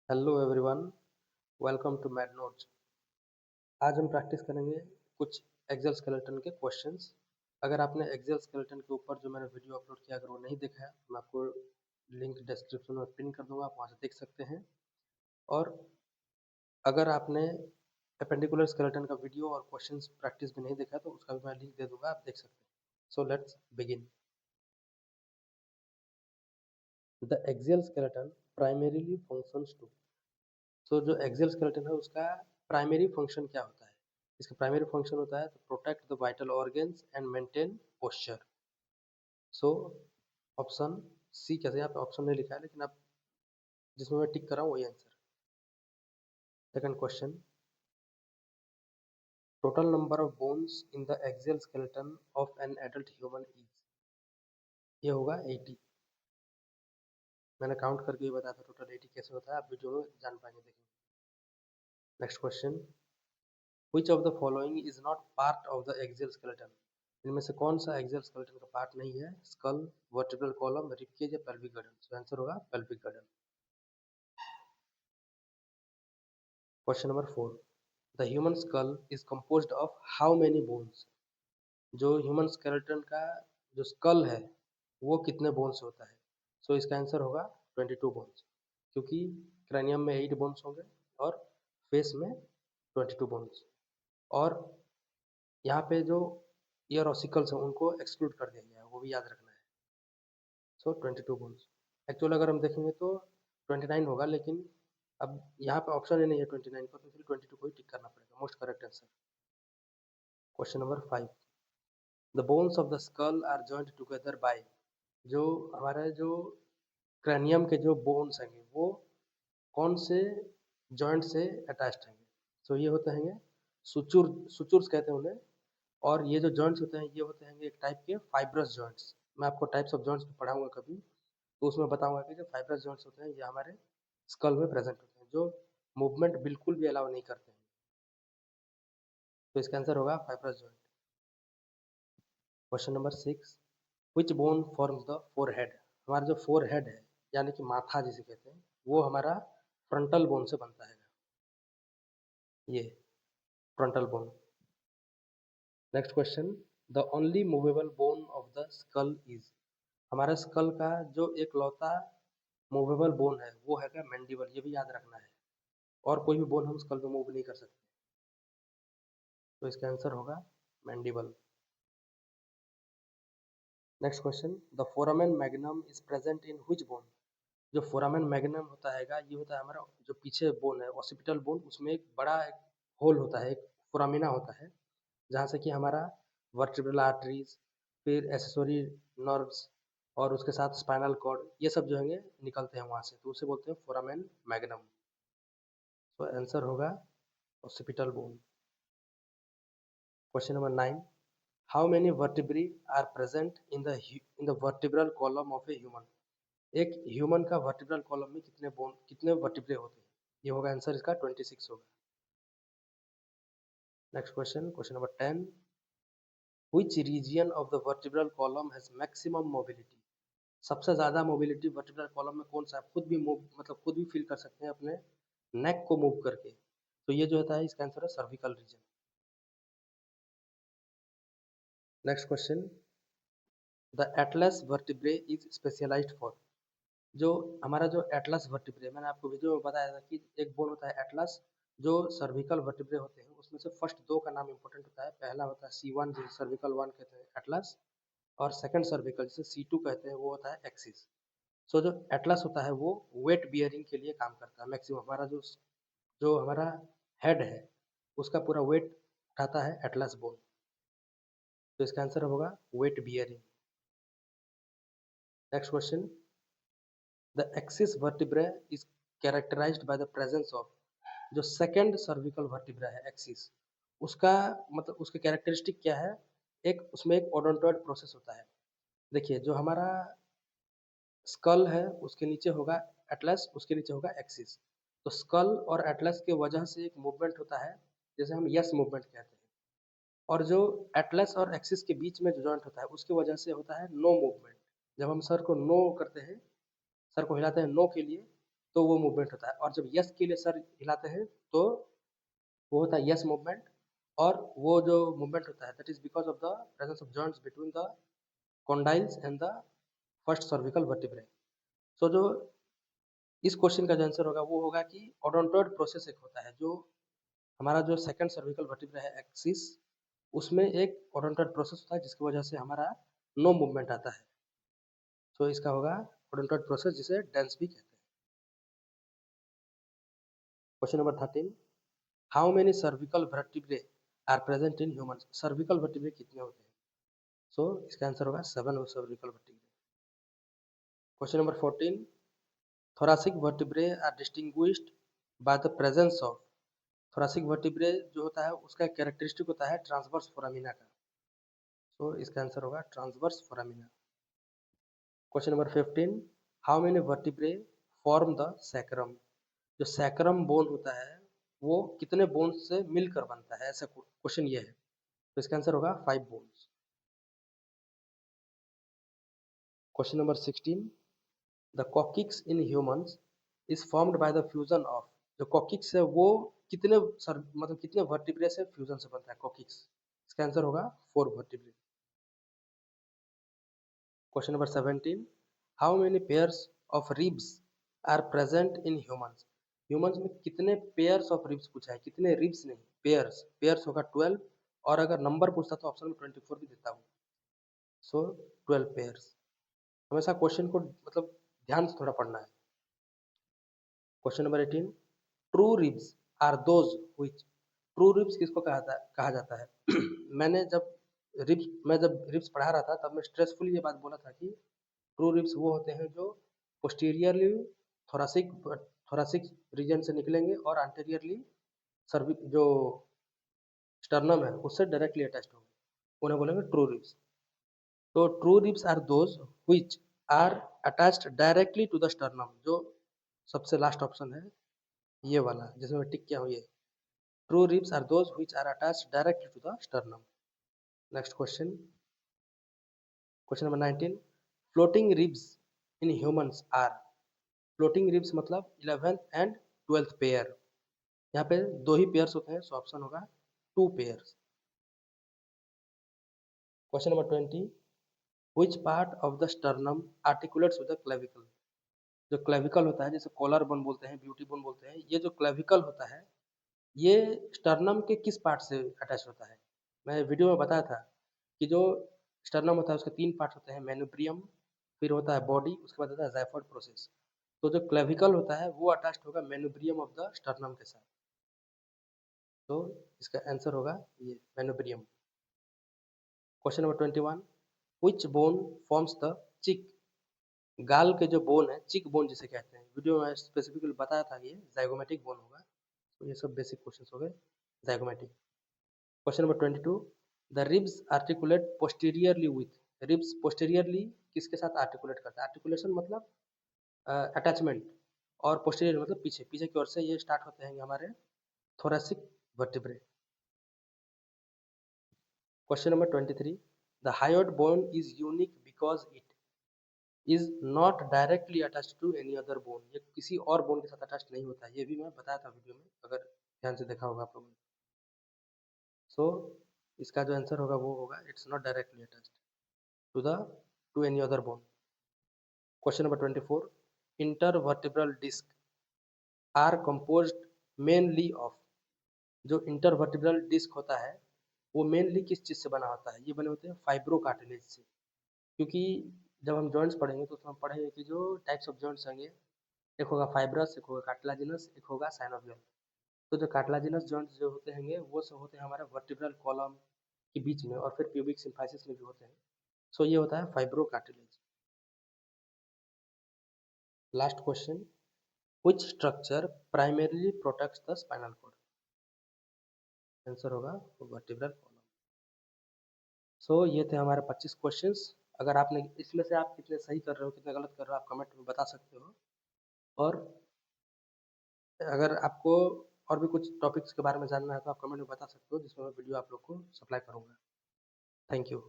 Hello everyone, welcome to mad notes. आज हम practice करेंगे कुछ एक्सेल स्केलेटन के क्वेश्चंस। अगर आपने एक्सेल स्केलेटन के ऊपर जो मैंने वीडियो अपलोड किया अगर वो नहीं देखा है तो मैं आपको लिंक डिस्क्रिप्शन में पिन कर दूंगा, आप वहाँ से देख सकते हैं। और अगर आपने एपेंडिकुलर स्केलेटन का वीडियो और क्वेश्चंस प्रैक्टिस भी नहीं देखा तो उसका भी मैं लिंक दे दूंगा, आप देख सकते हैं। So let's begin. The axial skeleton primarily functions to. तो जो एक्सेल स्केलेटन है उसका प्राइमरी फंक्शन क्या होता है? इसका प्राइमरी फंक्शन होता है तो protect the vital organs and maintain posture. So option C, कैसे यहाँ पे ऑप्शन नहीं लिखा है लेकिन आप जिसमें मैं टिक कर रहा हूँ वही answer. Second question, total number of bones in the axial skeleton of an adult human is. ये होगा 80। मैंने काउंट करके ही बताया था टोटल 80 कैसे होता है, आप वीडियो में जान पाएंगे, देखेंगे। Next question, Which of the following is not part of the axial skeleton? इनमें से कौन सा एक्सियल स्केलेटन का पार्ट नहीं है? स्कल, वर्टिब्रल कॉलम, रिबकेज या पेल्विक गर्डन? सो आंसर होगा pelvic girdle. Question number 4, the human skull is composed of how many bones? जो ह्यूमन स्केलेटन का जो स्कल है वो कितने बोन्स होता है? सो इसका आंसर होगा 22 बोन्स, क्योंकि क्रैनियम में 8 बोन्स होंगे और फेस में 22 बोन्स। और यहाँ पे जो ईयर ऑसिकल्स हैं उनको एक्सक्लूड कर दिया गया है, वो भी याद रखना है। सो 22 बोन्स। एक्चुअल अगर हम देखेंगे तो 29 होगा, लेकिन अब यहाँ पे ऑप्शन ही नहीं है 29 का, तो फिर 22 को ही टिक करना पड़ेगा। Most correct answer. Question number 5, the bones of the skull are joint together by. जो हमारे जो क्रैनियम के जो बोन्स हैं वो कौन से जॉइंट से अटैच्ड हैं? तो ये होते हैं सुचुर, सुचुर्स कहते हैं उन्हें। और ये जो जॉइंट्स होते हैं ये होते हैं एक टाइप के फाइब्रस जॉइंट्स। मैं आपको टाइप्स ऑफ जॉइंट्स पढ़ाऊंगा कभी, तो उसमें बताऊंगा कि जो फाइब्रस जॉइंट्स होते हैं ये हमारे स्कल में प्रेजेंट होते हैं, जो मूवमेंट बिल्कुल भी अलाउ नहीं करते हैं। तो इसका आंसर होगा fibrous joint. Question number 6, which bone forms the forehead? हमारा जो फोरहेड है यानी कि माथा जिसे कहते हैं वो हमारा फ्रंटल बोन से बनता है। ये frontal bone. Next question, the only movable bone of the skull is. हमारे स्कल का जो एक लौता मूवेबल बोन है वो है मैंडिबल, ये भी याद रखना है। और कोई भी बोन हम स्कल पे मूव नहीं कर सकते, तो इसका आंसर होगा mandible. Next question, the foramen magnum is present in which bone? जो फोरामेन मैग्नम होता है ये होता है हमारा जो पीछे बोन है ऑसिपिटल बोन, उसमें एक बड़ा एक होल होता है, एक फोरामिना होता है, जहाँ से कि हमारा वर्टिब्रल आर्टरीज, फिर एसेसरी नर्व्स और उसके साथ स्पाइनल कॉर्ड ये सब जो है निकलते हैं वहाँ से, तो उसे बोलते हैं फोरामेन मैग्नम। तो आंसर होगा occipital bone. Question number 9, how many vertebrae are present in the vertebral column of a human? एक ह्यूमन का वर्टिब्रल कॉलम में कितने वर्टिब्रे होते हैं? ये होगा आंसर इसका 26 होगा। Next question, question number 10, which region of the vertebral column has maximum mobility? सबसे ज्यादा मोबिलिटी वर्टिब्रल कॉलम में कौन सा है? खुद भी मूव मतलब खुद भी फील कर सकते हैं अपने नेक को मूव करके, तो ये जो होता है इसका आंसर है cervical region. Next question, the atlas vertebrae is specialized for. जो हमारा जो एटलस वर्टिब्रे, मैंने आपको वीडियो में बताया था कि एक बोन होता है एटलस, जो सर्विकल वर्टिब्रे होते हैं उसमें से फर्स्ट दो का नाम इंपॉर्टेंट होता है। पहला होता है C1 जिसे सर्विकल 1 कहते हैं एटलस, और सेकंड सर्विकल जिसे C2 कहते हैं वो होता है एक्सिस। सो जो एटलस होता है वो वेट बियरिंग के लिए काम करता है मैक्सिमम। हमारा जो जो हमारा हेड है उसका पूरा वेट उठाता है एटलस बोन, तो इसका आंसर होगा weight bearing. Next question, the axis vertebra is characterized by the presence of. जो सेकंड सर्विकल वर्टिब्रा है एक्सिस, उसका मतलब उसके कैरेक्टरिस्टिक क्या है? एक उसमें एक ओडोंटॉइड प्रोसेस होता है। देखिए जो हमारा स्कल है उसके नीचे होगा एटलस, उसके नीचे होगा एक्सिस। तो स्कल और एटलस के वजह से एक मूवमेंट होता है जैसे हम यस मूवमेंट कहते हैं, और जो एटलस और एक्सिस के बीच में जो जॉइंट होता है उसकी वजह से होता है नो मूवमेंट। जब हम सर को नो करते हैं, सर को हिलाते हैं नो के लिए, तो वो मूवमेंट होता है, और जब यस के लिए सर हिलाते हैं तो वो होता है यस मूवमेंट, और वो जो मूवमेंट होता है that is because of the presence of joints between the condyles and the first cervical vertebrae. So जो इस क्वेश्चन का जो आंसर होगा वो होगा कि ओडोंटोइड प्रोसेस एक होता है, जो हमारा जो सेकंड सर्विकल वर्टिब्रा है एक्सिस, उसमें एक ओडोंटोइड प्रोसेस होता है जिसकी वजह से हमारा नो मूवमेंट आता है। तो इसका होगा ओडोंटोइड प्रोसेस, जिसे डेंस भी कहते हैं। Question number 13, how many cervical vertebrae are present in humans? Cervical vertebrae कितने होते हैं? सो इसका आंसर होगा 7 cervical vertebrae. Question number 14, thoracic vertebrae are distinguished by the presence of। thoracic vertebrae जो होता है उसका कैरेक्टरिस्टिक होता है ट्रांसवर्स फोरामिना का। तो इसका आंसर होगा transverse foramina. Question number 15, how many vertebrae form the sacrum? जो सैक्रम बोन होता है वो कितने बोन से मिलकर बनता है, ऐसा क्वेश्चन ये है। तो इसका आंसर होगा 5 bones. Question number 16, the coccyx in humans is formed by the fusion of. जो कॉकिक्स है वो कितने मतलब कितने वर्टिब्रे से फ्यूजन से बनता है कॉकिक्स? इसका आंसर होगा 4 vertebrae. Question number 17, how many pairs of ribs are present in humans? Humans में कितने पेयर्स ऑफ रिब्स पूछा है, कितने रिब्स नहीं, पेयर्स। पेयर्स होगा 12, और अगर नंबर पूछता तो ऑप्शन में 24 भी देता हूँ। सो 12 पेयर्स। हमेशा क्वेश्चन को मतलब ध्यान से थोड़ा पढ़ना है। Question number 18, true ribs are those which. True ribs किसको कहा जाता है? मैं जब रिब्स पढ़ा रहा था तब मैं स्ट्रेसफुली ये बात बोला था कि ट्रू रिब्स वो होते हैं जो पोस्टीरियरली थोरासिक थोरासिक रीजन से निकलेंगे और एंटीरियरली सर्विक जो स्टर्नम है उससे डायरेक्टली अटैच्ड होंगे, उन्हें बोलेंगे ट्रू रिब्स। तो true ribs are those which are attached directly to the sternum, जो सबसे लास्ट ऑप्शन है ये वाला जिसमें मैं टिक किया हूँ ये। True ribs are those which are attached directly to the sternum. Next question, question number 19, floating ribs in humans are. Floating ribs मतलब 11th एंड 12th पेयर। यहाँ पे 2 ही पेयर्स होते हैं, सो ऑप्शन होगा 2 pairs. Question number 20, which part of the sternum articulates with the clavicle. जो clavicle होता है जिसे कॉलर बोन बोलते हैं, ब्यूटी बोन बोलते हैं, ये जो क्लेविकल होता है ये स्टर्नम के किस पार्ट से अटैच होता है? मैं वीडियो में बताया था कि जो स्टर्नम होता है उसके 3 पार्ट होते हैं, मेनुब्रियम, फिर होता है बॉडी, उसके बाद होता है जाइफोइड प्रोसेस। तो जो क्लेविकल होता है वो अटैच्ड होगा मेनुब्रियम ऑफ द स्टर्नम के साथ। तो इसका आंसर होगा ये manubrium. Question number 21, which bone forms the चिक। गाल के जो बोन है चिक बोन जिसे कहते हैं, वीडियो में स्पेसिफिकली बताया था ये जाइगोमेटिक बोन होगा। तो ये सब बेसिक क्वेश्चन हो गए zygomatic. Question number 22, the ribs articulate posteriorly with. Ribs posteriorly किसके साथ आर्टिकुलेट करता है? आर्टिकुलेशन मतलब अटैचमेंट, और पोस्टीरियर मतलब पीछे, पीछे की ओर से ये स्टार्ट होते हैं हमारे thoracic vertebrae. Question number 23, the hyoid bone is unique because it is not directly attached to any other bone. ये किसी और बोन के साथ अटैच नहीं होता है, ये भी मैं बताया था वीडियो में, अगर ध्यान से देखा होगा आप लोगों ने। सो इसका जो आंसर होगा वो होगा it's not directly attached to the to any other bone. Question number 24, intervertebral disc are composed mainly of. जो इंटरवर्टिब्रल डिस्क होता है वो मेनली किस चीज़ से बना होता है? ये बने होते हैं फाइब्रो कार्टिलेज से। क्योंकि जब हम जॉइंट्स पढ़ेंगे तो उसमें हम पढ़ेंगे कि जो टाइप्स ऑफ जॉइंट्स होंगे, एक होगा फाइब्रस, एक होगा कार्टिलाजिनस, एक होगा साइनोवियल। तो जो कार्टिलाजिनस जॉइंट्स जो होते हैं वो सब होते हैं हमारे वर्टिब्रल कॉलम के बीच में, और फिर प्यूबिक सिम्फाइसिस में भी होते हैं। सो ये होता है fibro cartilage. Last question, which structure primarily protects the spinal cord? Answer होगा वर्टिब्रल कॉलम। सो ये थे हमारे 25 क्वेश्चंस। अगर आपने इसमें से आप कितने सही कर रहे हो कितने गलत कर रहे हो आप कमेंट में बता सकते हो, और अगर आपको और भी कुछ टॉपिक्स के बारे में जानना है तो आप कमेंट में बता सकते हो, जिसमें मैं वीडियो आप लोग को सप्लाई करूँगा। Thank you.